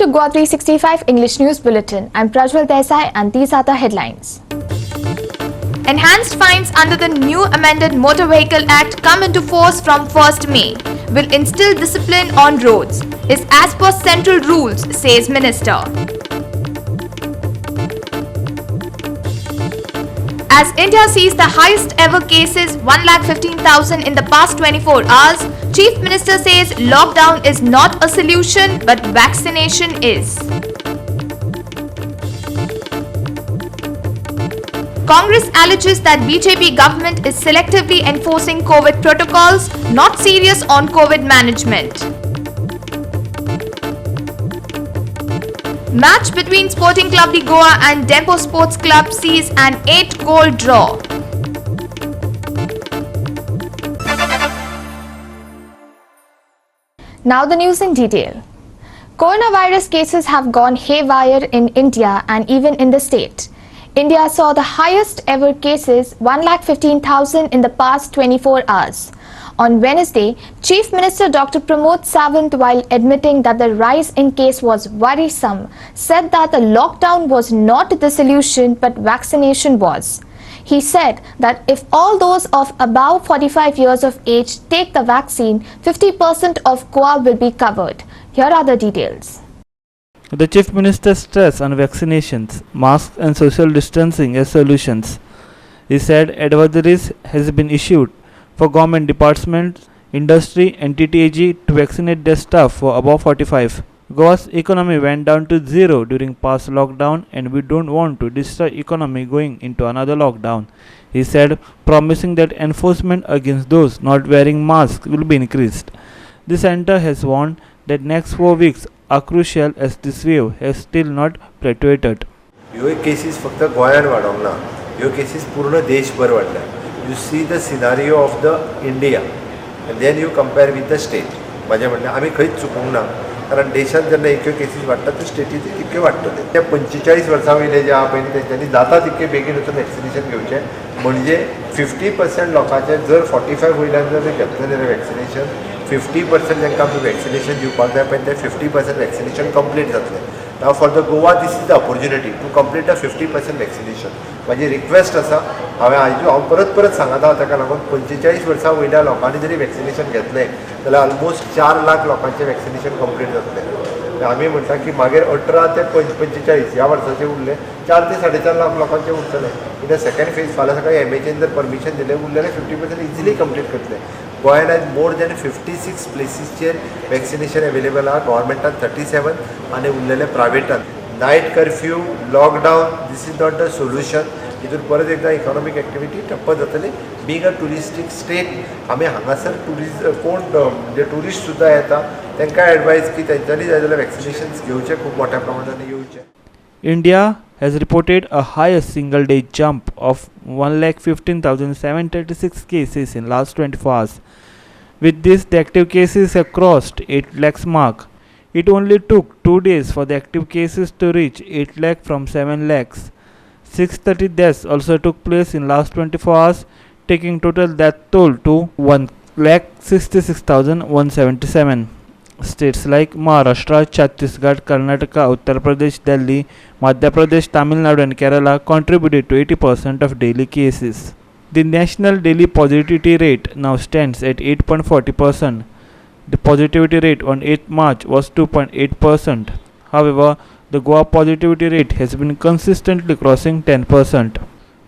to Goa 365 English News Bulletin. I'm Prajwal Desai and these are the headlines. Enhanced fines under the new amended Motor Vehicle Act come into force from 1st May. Will instill discipline on roads. Is as per central rules, says Minister. As India sees the highest ever cases, 1,15,000 in the past 24 hours, Chief Minister says lockdown is not a solution but vaccination is. Congress alleges that BJP government is selectively enforcing COVID protocols, not serious on COVID management. Match between Sporting Club de Goa and Dempo Sports Club sees an 8-goal draw. Now the news in detail. Coronavirus cases have gone haywire in India and even in the state. India saw the highest ever cases, 1,15,000 in the past 24 hours. On Wednesday, Chief Minister Dr. Pramod Sawant, while admitting that the rise in case was worrisome, said that the lockdown was not the solution but vaccination was. He said that if all those of above 45 years of age take the vaccine, 50% of Goa will be covered. Here are the details. The Chief Minister stressed on vaccinations, masks and social distancing as solutions. He said advisories has been issued for government departments, industry and TTAG to vaccinate their staff for above 45. Goa's economy went down to zero during past lockdown and we don't want to destroy economy going into another lockdown. He said, promising that enforcement against those not wearing masks will be increased. The centre has warned that next 4 weeks are crucial as this wave has still not plateaued. ह्यो cases फक्त गोंयान वाडोंक ना, ह्यो cases पूर्ण देशभर वाडल्या. You see the scenario of the India and then you compare with the state. माझे म्हणणे आमी खंयच चुकूंक ना, कारण देशांत जेन्ना इतक्यो केसीस वाडटात ते स्टेटीचे तितके वाडटले. ते 45 वर्सां वयले जे आहा पळय तेंच्यांनी जाता तितके बेगीन वचून वॅक्सिनेशन घेवचें, म्हणजे 50% लोकांचे जर 45 वयल्यान जर घेतलें जाल्यार वॅक्सिनेशन 50% जांकां आमी वॅक्सिनेशन दिवपाक जाय पळय ते 50% वॅक्सिनेशन कंप्लीट जातलें. Now for the Goa this is the opportunity to complete the 50% vaccination. माझी रिक्वेस्ट आसा, हांव परत सांगता ताका लागून 45 वर्सां वयल्या लोकांनी जरी वॅक्सिनेशन घेतलें जाल्यार ऑलमोस्ट 4 लाख लोकांचें वॅक्सिनेशन कंप्लीट जातलें. आमी म्हणटा की मागीर 18 ते 45 ह्या वर्साचे उरले 4 ते 4.5 लाख लोकांचे उरतले. कित्याक सेकंड फेज फाल्यां सकाळी एमएचएन जर परमिशन दिलें उरलेले 50% इजिली कंप्लीट करतले. गोंयान आयज मोर दॅन 56 प्लेसीसचेर वॅक्सिनेशन अवेलेबल आहा. गव्हर्मेंटान 37 आनी उरलेले प्रायवेटान. Night curfew, lockdown, this is not the solution. हितून परत एकदा इकॉनॉमीक एक्टिविटी ठप्प जातली. बींग अ टुरिस्टीक स्टेट आमी हांगासर कोण म्हणजे टुरिस्ट सुद्दां येता तांकां एडवायज की तेंच्यांनी जाय जाल्यार वॅक्सिनेशन्स घेवचे, खूब मोठ्या प्रमाणान येवचे. India has reported a highest single day jump of 1,15,736 cases in last 24 hours. With this, the active cases have crossed 8 lakhs mark. It only took 2 days for the active cases to reach 8 lakh from 7 lakhs. 630 deaths also took place in last 24 hours, taking total death toll to 1,66,177. States like Maharashtra, Chhattisgarh, Karnataka, Uttar Pradesh, Delhi, Madhya Pradesh, Tamil Nadu and Kerala contributed to 80% of daily cases. The national daily positivity rate now stands at 8.40%. The positivity rate on 8th March was 2.8%. However, the Goa positivity rate has been consistently crossing 10%.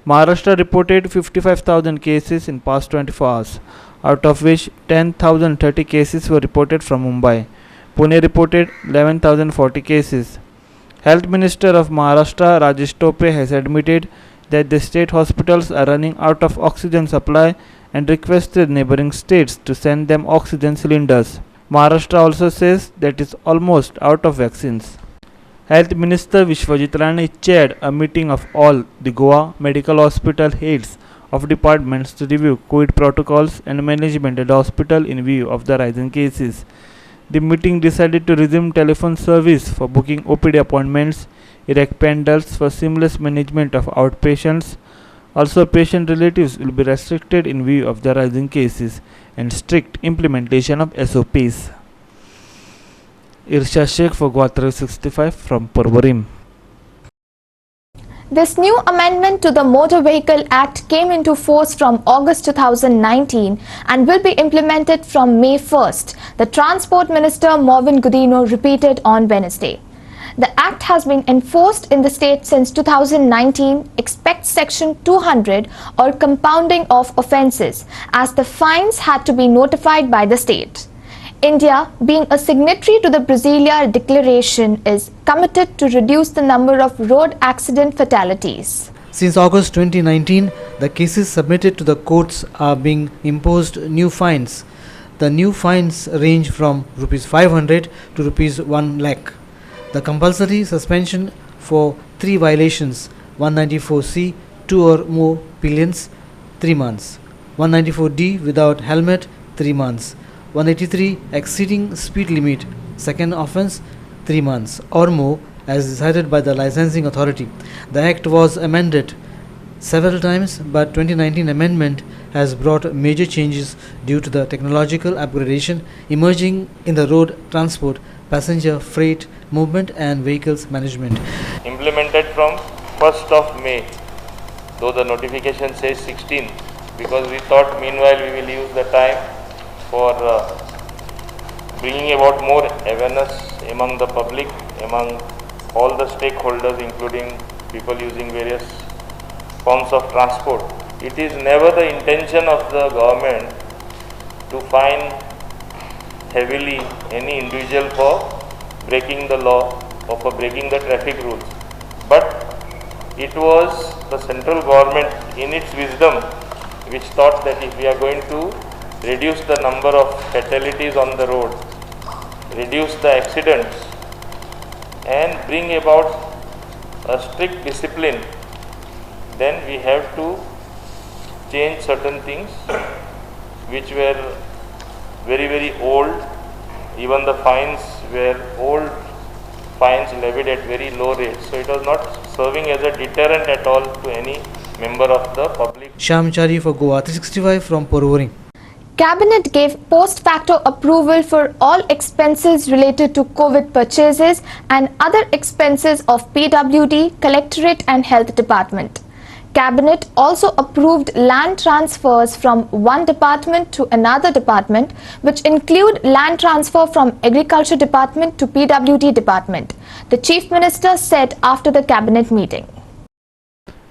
Maharashtra reported 55,000 cases in past 24 hours, out of which 10,030 cases were reported from Mumbai. Pune reported 11,040 cases. Health Minister of Maharashtra Rajesh Tope has admitted that the state hospitals are running out of oxygen supply and requested neighboring states to send them oxygen cylinders. Maharashtra also says that it is almost out of vaccines. Health Minister Vishwajit Rane chaired a meeting of all the Goa medical hospital heads of departments to review COVID protocols and management at the hospital in view of the rising cases. The meeting decided to resume telephone service for booking OPD appointments, erect pandals for seamless management of outpatients. Also, patient relatives will be restricted in view of the rising cases and strict implementation of SOPs. Irsha Sheikh for Goa 365 from Porvorim. This new amendment to the Motor Vehicle Act came into force from August 2019 and will be implemented from May 1st, the Transport Minister Morvin Godino repeated on Wednesday. The act has been enforced in the state since 2019, except Section 200 or compounding of offences, as the fines had to be notified by the state. India, being a signatory to the Brasilia Declaration, is committed to reduce the number of road accident fatalities. Since August 2019, the cases submitted to the courts are being imposed new fines. The new fines range from Rs 500 to Rs 1 lakh. The compulsory suspension for 3 violations, 194C, 2 or more pillions, 3 months. 194D without helmet, 3 months. 183 exceeding speed limit, second offence, 3 months or more as decided by the licensing authority. The act was amended several times, but 2019 amendment has brought major changes due to the technological upgradation emerging in the road transport, passenger freight movement and vehicles management. Implemented from 1st of May, though the notification says 16, because we thought meanwhile we will use the time for bringing about more awareness among the public, among all the stakeholders, including people using various forms of transport. It is never the intention of the government to fine heavily any individual for breaking the law or for breaking the traffic rules. But it was the central government in its wisdom which thought that if we are going to reduce the number of fatalities on the road, reduce the accidents and bring about a strict discipline, then we have to change certain things which were very, very old. Even the fines were old fines levied at very low rates. So it was not serving as a deterrent at all to any member of the public. Shamchari for Goa 365 from Porvorim. Cabinet gave post facto approval for all expenses related to COVID purchases and other expenses of PWD, Collectorate and Health Department. Cabinet also approved land transfers from one department to another department, which include land transfer from Agriculture Department to PWD Department, the Chief Minister said after the Cabinet meeting.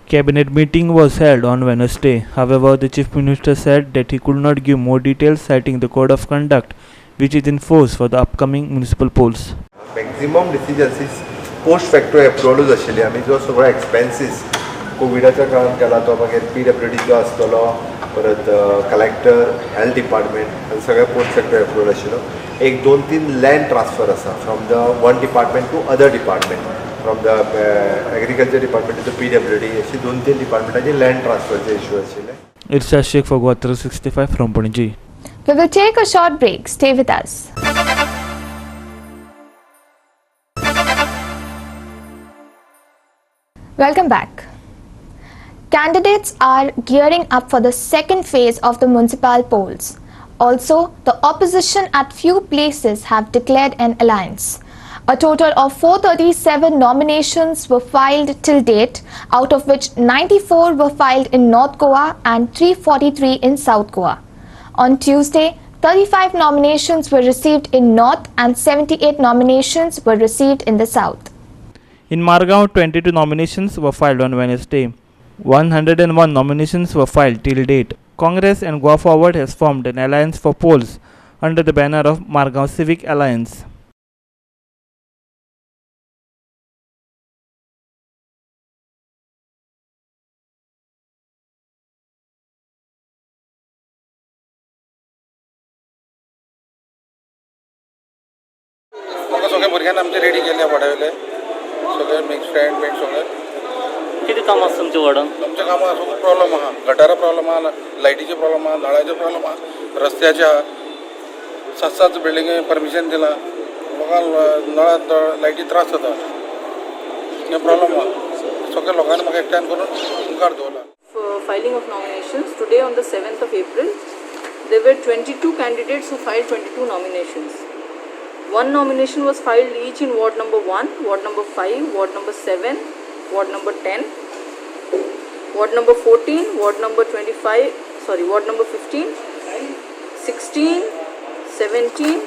Cabinet meeting was held on Wednesday. However, the Chief Minister said that he could not give more details, citing the Code of Conduct, which is in force for the upcoming municipal polls. Maximum डिसिजन्सीस post facto अप्रुवलूच आशिल्ली. आमी जो सगळो expenses कोविडाच्या काळात केला तो मागीर PWD जो आसतलो, परत कलेक्टर, हेल्थ डिपार्टमेंट आनी सगळे पोस्ट फॅक्टो अप्रुवल आशिल्लो. एक 2-3 लँड ट्रान्सफर आसा from the one department to other department, from the agriculture department to PWD, अशी 2-3 डिपार्टमेंटाचे लँड ट्रान्सफरचे इश्यू आशिल्ले. Irsha Sheikh for Goa 365 from Panaji. We will take a short break. Stay with us. Welcome back. Candidates are gearing up for the second phase of the municipal polls. Also, the opposition at few places have declared an alliance. A total of 437 nominations were filed till date, out of which 94 were filed in North Goa and 343 in South Goa. On Tuesday, 35 nominations were received in North and 78 nominations were received in the South. In Margao, 22 nominations were filed on Wednesday. 101 nominations were filed till date. Congress and Goa Forward has formed an alliance for polls under the banner of Margao Civic Alliance. म्हाका सगळ्या भुरग्यांक आमचे ready केल्ले वाडयले सगळे mix friend been सगळे. किती काम आसा तुमच्या वार्डान? आमच्या कामां खूब प्रॉब्लम आहा. गटारा प्रॉब्लम आहा, लायटीचे प्रॉब्लम आहा, नळाचे प्रॉब्लम आहा, रस्त्याचे आहा. 7 बिल्डिंगे परमिशन दिला. लोकांक नळात लायटी त्रास जाता. हे प्रॉब्लम आहा. सगळ्या लोकांनी म्हाका एकठांय करून मुखार दवरला. For filing of nominations, today on the 7th of April, there were 22 candidates who filed 22 nominations. One nomination was filed each in ward number 1, ward number 5, ward number 7, ward number 10, ward number 14, ward number 15, 16, 17,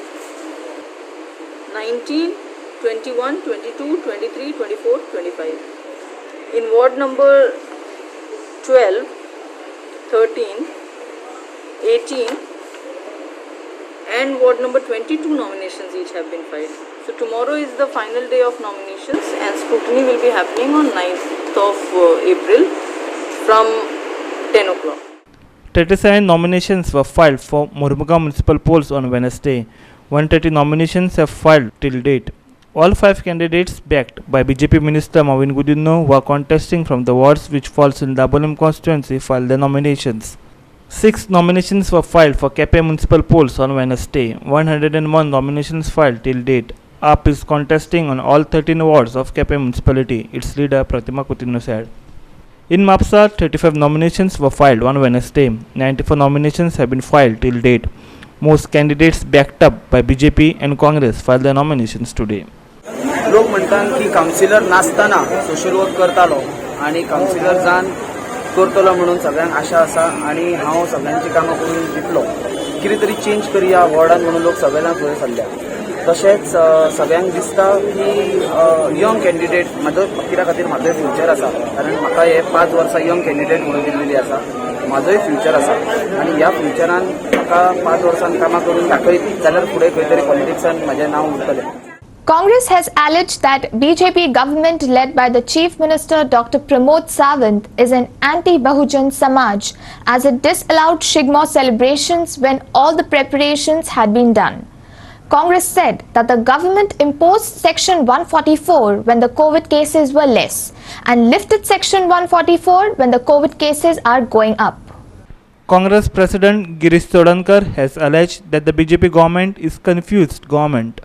19, 21, 22, 23, 24, 25. In ward number 12, 13, 18 and ward number 22 nominations each have been filed. So tomorrow is the final day of nominations and scrutiny will be happening on 9th of April from 10 o'clock. 37 nominations were filed for Mormugaon municipal polls on Wednesday. 130 nominations have filed till date. All 5 candidates backed by BJP Minister Mavin Gudino who are contesting from the wards which falls in Dabolim constituency filed their nominations. 6 nominations were filed for Kepe municipal polls on Wednesday. 101 nominations filed till date. AAP is contesting on all 13 wards of Kepe municipality, its leader Pratima Coutinho said. In Mapsa, 35 nominations were filed on Wednesday. 94 nominations have been filed till date. Most candidates backed up by BJP and Congress filed their nominations today. लोक म्हणतात की councillor नासतना social work करतालो आणि councillor जावन करतलो म्हणून सगळ्यांक आशा आसा आणि हांव सगळ्यांची कामां करून दितलो. कितें तरी चेंज करया वॉर्डान म्हणून लोक सगळ्यांक फुडें सरल्या. तशेंच सगळ्यांक दिसता की यंग कॅन्डिडेट कित्या खातीर म्हाजोय फ्युचर आसा कारण म्हाका हे 5 वर्सां यंग कॅन्डिडेट म्हणून दिल्लेली आसा. म्हाजोय फ्युचर आसा आणि ह्या फ्युचरान म्हाका 5 वर्सान कामां करून दाखयत जाल्यार फुडें खंय तरी पॉलिटिक्सान म्हजें नांव उरतलें. Congress has alleged that BJP government led by the Chief Minister Dr. Pramod Sawant is an anti-Bahujan Samaj as it disallowed Shigmo celebrations when all the preparations had been done. Congress said that the government imposed Section 144 when the COVID cases were less and lifted Section 144 when the COVID cases are going up. Congress President Girish Chodankar has alleged that the BJP government is confused government.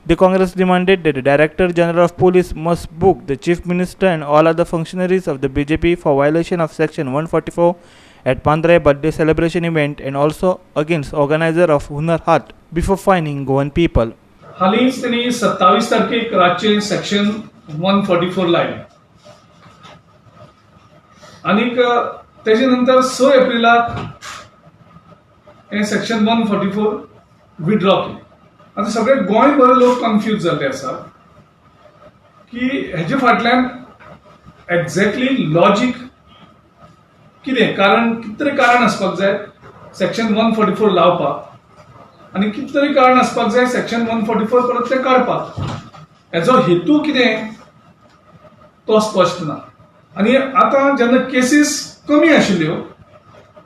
The Congress demanded that the Director General of Police must book the Chief Minister and all other functionaries of the BJP for violation of Section 144 at Pandray birthday celebration event and also against organizer of Hunar Haat before fining Goan people. हालींच त्यांनी 27 तारखेक रातचे section 144 लायले आनीक तेजे नंतर 6 एप्रिलाक हे section 144 withdraw केले. आता सगळे गोंयभर लोक कन्फ्यूज जाल्ले आसा की हेजे फाटल्यान एक्झॅक्टली लॉजिक कितें कारण कितें तरी कारण आसपाक जाय सेक्शन 144 लावपाक आनी कितें तरी कारण आसपाक जाय सेक्शन 144 परत ते काडपाक. हेजो हेतू कितें तो स्पश्ट ना. आनी आतां जेन्ना केसीस कमी आशिल्ल्यो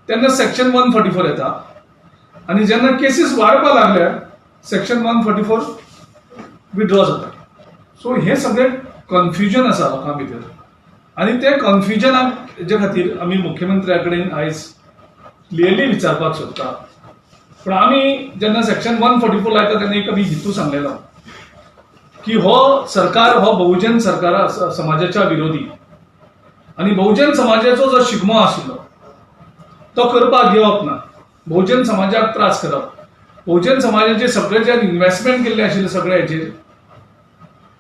तेन्ना सेक्शन 144 येता आनी जेन्ना केसीस वाडपाक लागल्या सेक्शन 144 विथड्रॉ जाता. सो हे सगळें कन्फ्युजन आसा लोकां भितर आनी ते कन्फ्युजनाक हेजे खातीर आमी मुख्यमंत्र्या कडेन आयज क्लियरली विचारपाक सोदता. पूण आमी जेन्ना सेक्शन 144 लायता तेन्ना एक आमी हेतू सांगलेलो की हो सरकार हो बहुजन सरकार समाजाच्या विरोधी आनी बहुजन समाजाचो जो शिगमो आशिल्लो तो करपाक येवप ना. बहुजन समाजाक त्रास करप बहुजन समाजाचे सगळे जे इन्व्हेस्टमेंट केल्ले आशिल्ले सगळे हेचेर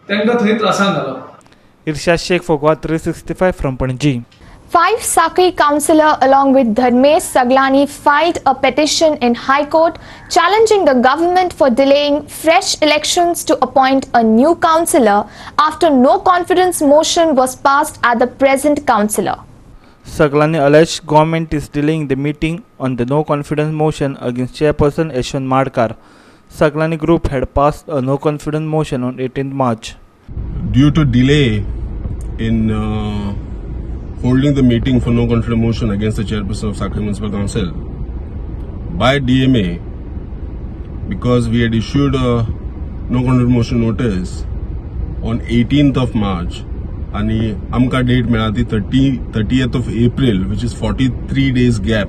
तांकां थंय त्रासान घालप. Irshad Sheikh for Gua 365 from Panaji. 5 Sakri councillor along with Dharmesh Saglani filed a petition in High Court challenging the government for delaying fresh elections to appoint a new councillor after no confidence motion was passed at the present councillor. Saglani alleged government is delaying the meeting on the no confidence motion against chairperson Yashwant Madkar. Saglani group had passed a no confidence motion on 18th March. Due to delay in holding the meeting for no confidence motion against the chairperson of Sakri Municipal Council by DMA, because we had issued a no confidence motion notice on 18th of March and amka date melati 30th of April, which is 43 days gap.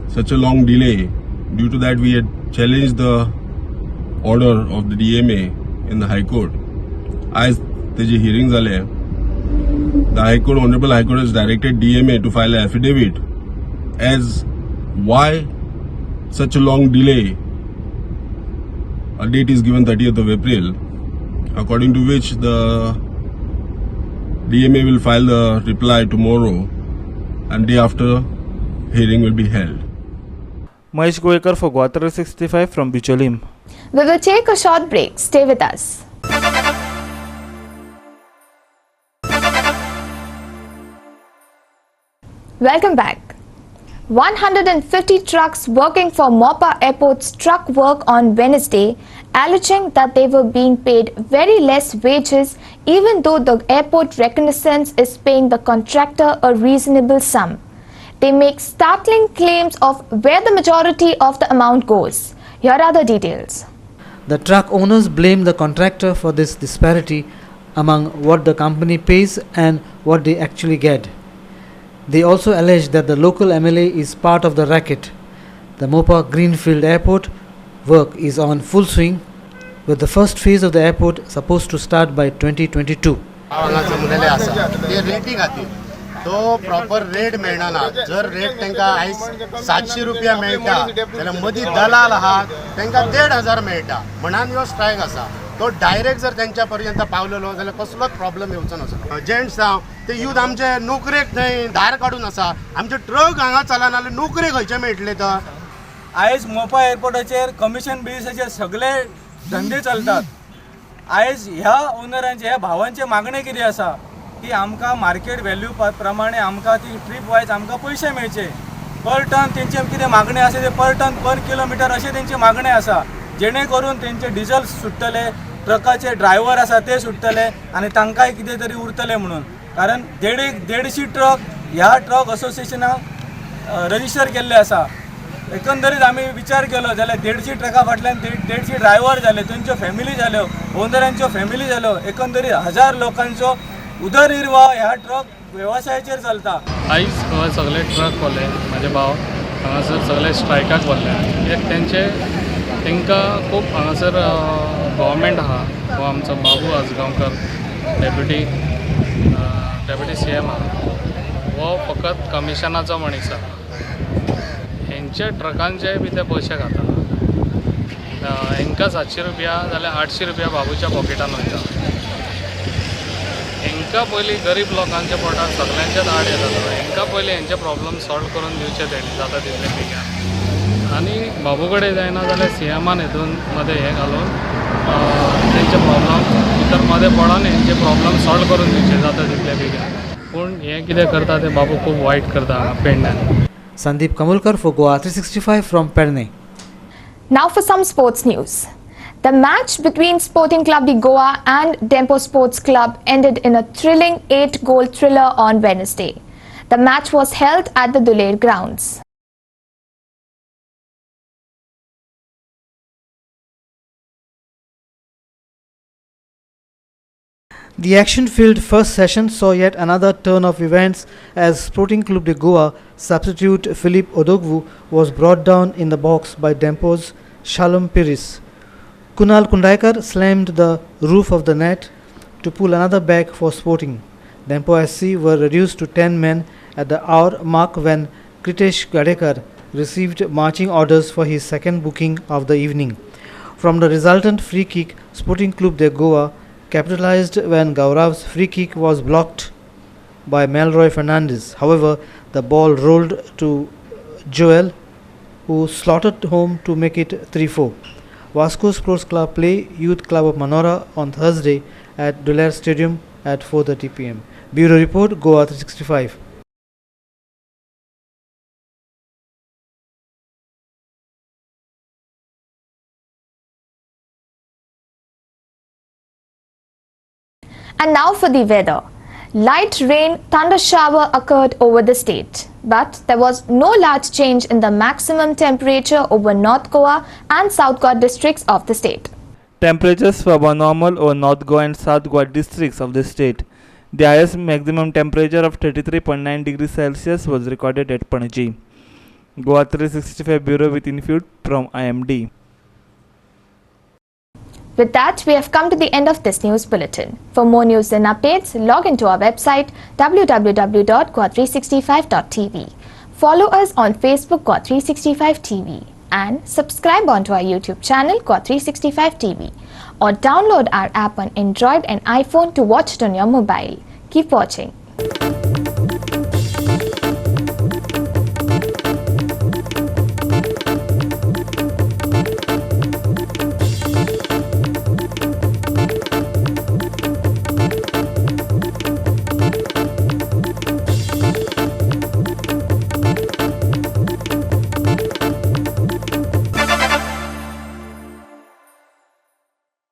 Such a long delay. Due to that, we had challenged the order of the DMA in the High Court. As the hearings are there, the High Court, Honorable High Court has directed DMA to file an affidavit as why such a long delay a date is given 30th of April, according to which the DMA will file the reply tomorrow and day after hearing will be held. Mahesh Goekar for Goa 365 from Bicholim. We will take a short break. Stay with us. Welcome back. 150 trucks working for Mopa Airport struck work on Wednesday, alleging that they were being paid very less wages even though the airport reconnaissance is paying the contractor a reasonable sum. They make startling claims of where the majority of the amount goes. Here are the details. The truck owners blame the contractor for this disparity among what the company pays and what they actually get. They also allege that the local MLA is part of the racket. The Mopa Greenfield Airport work is on full swing, with the first phase of the airport supposed to start by 2022. तो proper rate मेळना जर rate तांकां आयज 700 रुपया मेळटा जाल्यार मदीं दलाल आहा तांकां 1500 मेळटा म्हणून ह्यो स्ट्रायक आसा तो डायरेक्ट जर तांच्या पर्यंत पावलेलो जाल्यार कसलोच प्रॉब्लेम येवचो नासलो जेंट्स जावं ते यूथ आमचे नोकरेक थंय धार काडून आसा आमचे ट्रक हांगा चलना जाल्यार नोकरे खंयचे मेळटले तर आयज मोपा एअरपोर्टाचेर कमिशन बेसिसाचेर सगळे धंदे चलतात आयज ह्या ओनरांचे ह्या भावांचे मागणे कितें आसा की आमकां मार्केट व्हॅल्यू प्रमाणे आमकां ती ट्रीप वायज आमकां पयशे मेळचे पर टन तेंचे कितें मागणे आसा ते पर टन पर किलोमिटर अशे तेंचे मागणे आसा जेणे करून तेंचे डिझल सुट्टले ट्रकाचे ड्रायव्हर आसा ते सुट्टले आनी तांकांय कितें तरी उरतले म्हणून कारण 150 ट्रक ह्या ट्रक असोसिएशनाक रजिस्टर केल्ले आसा एकंदरीत आमी विचार केलो जाल्यार 150 ट्रका फाटल्यान 150 ड्रायव्हर जाले तेंच्यो फॅमिली जाल्यो ओनरांच्यो फॅमिली जाल्यो एकंदरीत 1000 लोकांचो उदरनिर्वाह ह्या ट्रक वेवसायाचेर चलता आयज सगळे ट्रक वाले म्हाजे भाव हांगासर सगळे स्ट्रायकाक वल्ले कित्याक तांकां खूब हांगासर गव्हर्मेंट आहा हो आमचो बाबू आजगांवकर डेप्युटी CM आहा हो फकत कमिशनाचो मनीस आहा हेंचे ट्रकांचे बी ते पयशे खाता हांकां 700 रुपया जाल्यार 800 रुपया बाबूच्या पॉकेटान वयता हांकां पयलीं गरीब लोकांच्या पोटाक सगळ्यांचेच आड येतालो हांकां पयलीं हेंचे प्रॉब्लम सॉल्व करून दिवचे तेणी जाता तितले बेगीन आनी बाबू कडेन जायना जाल्यार CMान हितून मदें हें घालून तेंचे प्रॉब्लम भितर मदें पडोन हेंचे प्रॉब्लम सॉल्व करून दिवचे जाता तितले बेगीन पूण हें कितें करता तें बाबू खूब वायट करता हांगा पेडण्यान. Sandeep Kamulkar for Goa 365 from Perne. Now for some sports news. The match between Sporting Club de Goa and Dempo Sports Club ended in a thrilling 8-goal thriller on Wednesday. The match was held at the Duler grounds. The action-filled first session saw yet another turn of events as Sporting Club de Goa substitute Philippe Odogwu was brought down in the box by Dempo's Shalom Piris. Kunal Kundaikar slammed the roof of the net to pull another back for Sporting. Dempo SC were reduced to 10 men at the hour mark when Kritesh Gadekar received marching orders for his second booking of the evening. From the resultant free kick, Sporting Club de Goa capitalized when Gaurav's free kick was blocked by Melroy Fernandez. However, the ball rolled to Joel, who slotted home to make it 3-4. Vasco Sports Club play Youth Club of Manora on Thursday at Duler Stadium at 4:30 p.m. Bureau Report, Goa 365. And now for the weather. Light rain, thunder shower occurred over the state, but there was no large change in the maximum temperature over North Goa and South Goa districts of the state. Temperatures were above normal over North Goa and South Goa districts of the state. The highest maximum temperature of 33.9 degrees Celsius was recorded at Panaji. Goa 365 Bureau with input from IMD. With that, we have come to the end of this news bulletin. For more news and updates, log into our website www.goa365.tv. Follow us on Facebook Goa365 TV and subscribe onto our YouTube channel Core365 TV or download our app on Android and iPhone to watch it on your mobile. Keep watching.